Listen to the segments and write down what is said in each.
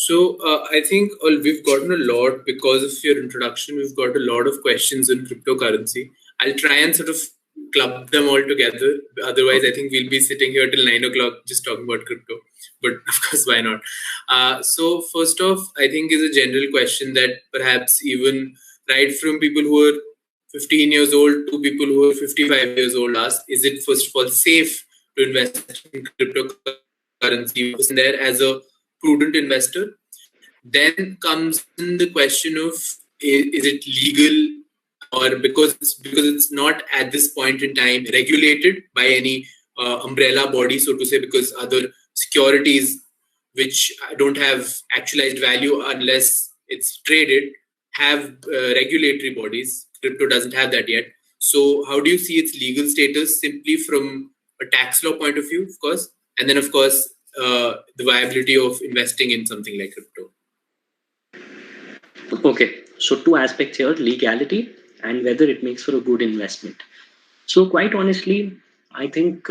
So I think we've gotten a lot because of your introduction. We've got a lot of questions on cryptocurrency. I'll try and sort of club them all together. Otherwise, I think we'll be sitting here till 9 o'clock just talking about crypto. But of course, why not? So first off, I think is a general question that perhaps even right from people who are 15 years old to people who are 55 years old ask, is it first of all safe to invest in cryptocurrency there as a prudent investor? Then comes in the question of, is it legal, or because it's not at this point in time regulated by any umbrella body, so to say, because other securities which don't have actualized value unless it's traded have regulatory bodies. Crypto doesn't have that yet. So how do you see its legal status, simply from a tax law point of view, of course, and then of course the viability of investing in something like crypto? Okay, so two aspects here: legality and whether it makes for a good investment. So, quite honestly, I think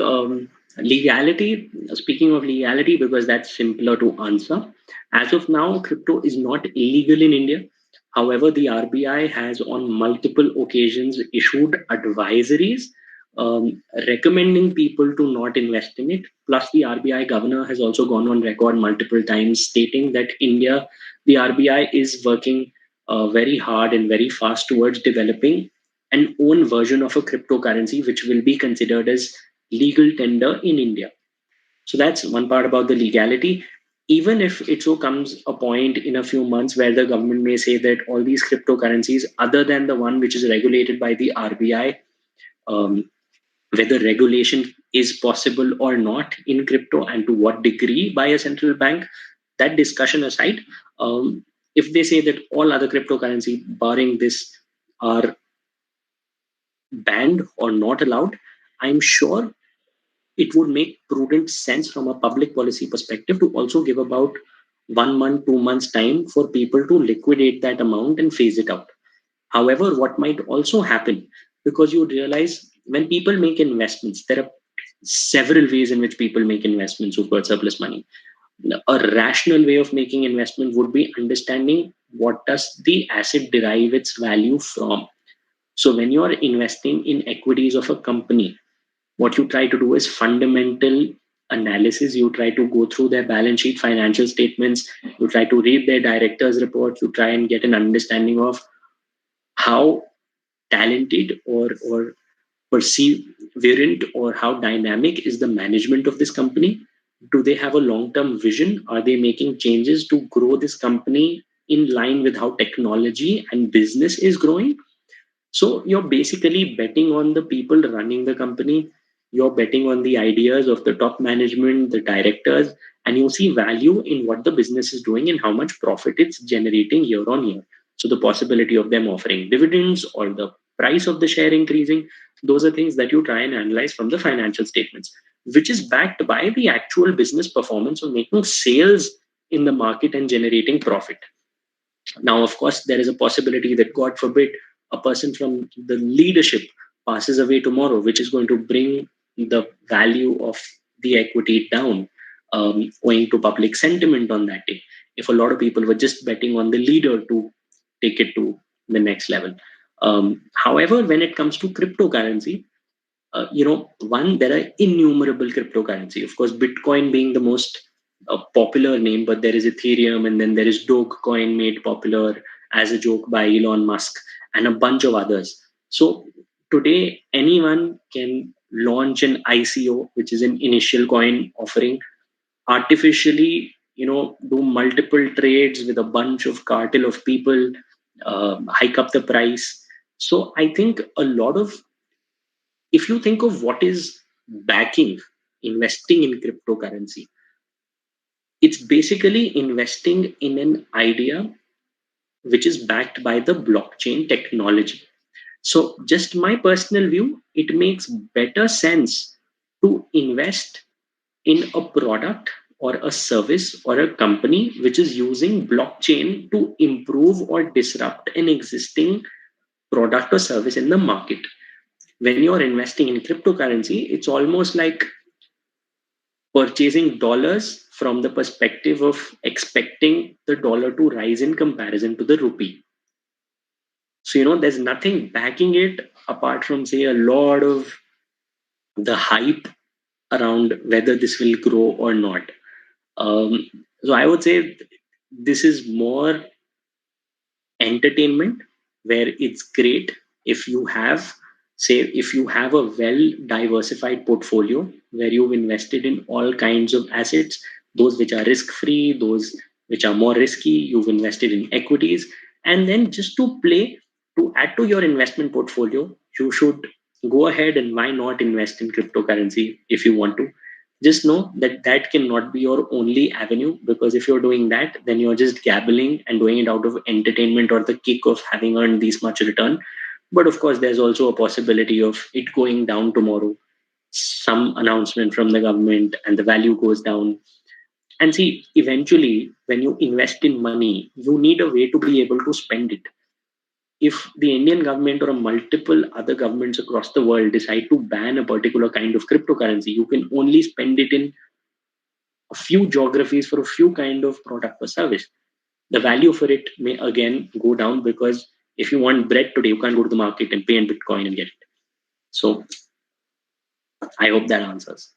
legality, speaking of legality, because that's simpler to answer, as of now, crypto is not illegal in India. However, the RBI has on multiple occasions issued advisories recommending people to not invest in it. Plus, the RBI governor has also gone on record multiple times stating that the RBI is working very hard and very fast towards developing an own version of a cryptocurrency which will be considered as legal tender in India. So that's one part about the legality. Even if it so comes a point in a few months where the government may say that all these cryptocurrencies, other than the one which is regulated by the RBI, whether regulation is possible or not in crypto and to what degree by a central bank, that discussion aside, if they say that all other cryptocurrency barring this are banned or not allowed, I'm sure it would make prudent sense from a public policy perspective to also give about 1 month, 2 months time for people to liquidate that amount and phase it out. However, what might also happen, because you realize when people make investments, there are several ways in which people make investments who've got surplus money. A rational way of making investment would be understanding what does the asset derive its value from. So when you're investing in equities of a company, what you try to do is fundamental analysis. You try to go through their balance sheet, financial statements, you try to read their director's report, you try and get an understanding of how talented or perseverant or how dynamic is the management of this company. Do they have a long-term vision? Are they making changes to grow this company in line with how technology and business is growing? So you're basically betting on the people running the company. You're betting on the ideas of the top management, the directors, and you see value in what the business is doing and how much profit it's generating year on year. So the possibility of them offering dividends or the price of the share increasing, those are things that you try and analyze from the financial statements, which is backed by the actual business performance of making sales in the market and generating profit. Now, of course, there is a possibility that, God forbid, a person from the leadership passes away tomorrow, which is going to bring the value of the equity down, owing to public sentiment on that day. If a lot of people were just betting on the leader to take it to the next level. However, when it comes to cryptocurrency, there are innumerable cryptocurrency. Of course, Bitcoin being the most popular name, but there is Ethereum, and then there is Dogecoin made popular as a joke by Elon Musk, and a bunch of others. So today, anyone can launch an ICO, which is an initial coin offering, artificially, do multiple trades with a bunch of cartel of people, hike up the price. So I think if you think of what is backing investing in cryptocurrency, it's basically investing in an idea which is backed by the blockchain technology. So, just my personal view, it makes better sense to invest in a product or a service or a company which is using blockchain to improve or disrupt an existing product or service in the market. When you're investing in cryptocurrency, it's almost like purchasing dollars from the perspective of expecting the dollar to rise in comparison to the rupee. So, there's nothing backing it apart from, say, a lot of the hype around whether this will grow or not. Um, so, I would say this is more entertainment, where it's great if you have, say, if you have a well diversified portfolio where you've invested in all kinds of assets, those which are risk free, those which are more risky, you've invested in equities, and then just to play, to add to your investment portfolio, you should go ahead and why not invest in cryptocurrency if you want to. Just know that that cannot be your only avenue, because if you're doing that, then you're just gabbling and doing it out of entertainment or the kick of having earned this much return. But of course, there's also a possibility of it going down tomorrow, some announcement from the government, and the value goes down. And see, eventually, when you invest in money, you need a way to be able to spend it. If the Indian government or a multiple other governments across the world decide to ban a particular kind of cryptocurrency, you can only spend it in a few geographies for a few kind of product or service. The value for it may again go down, because if you want bread today, you can't go to the market and pay in Bitcoin and get it. So I hope that answers.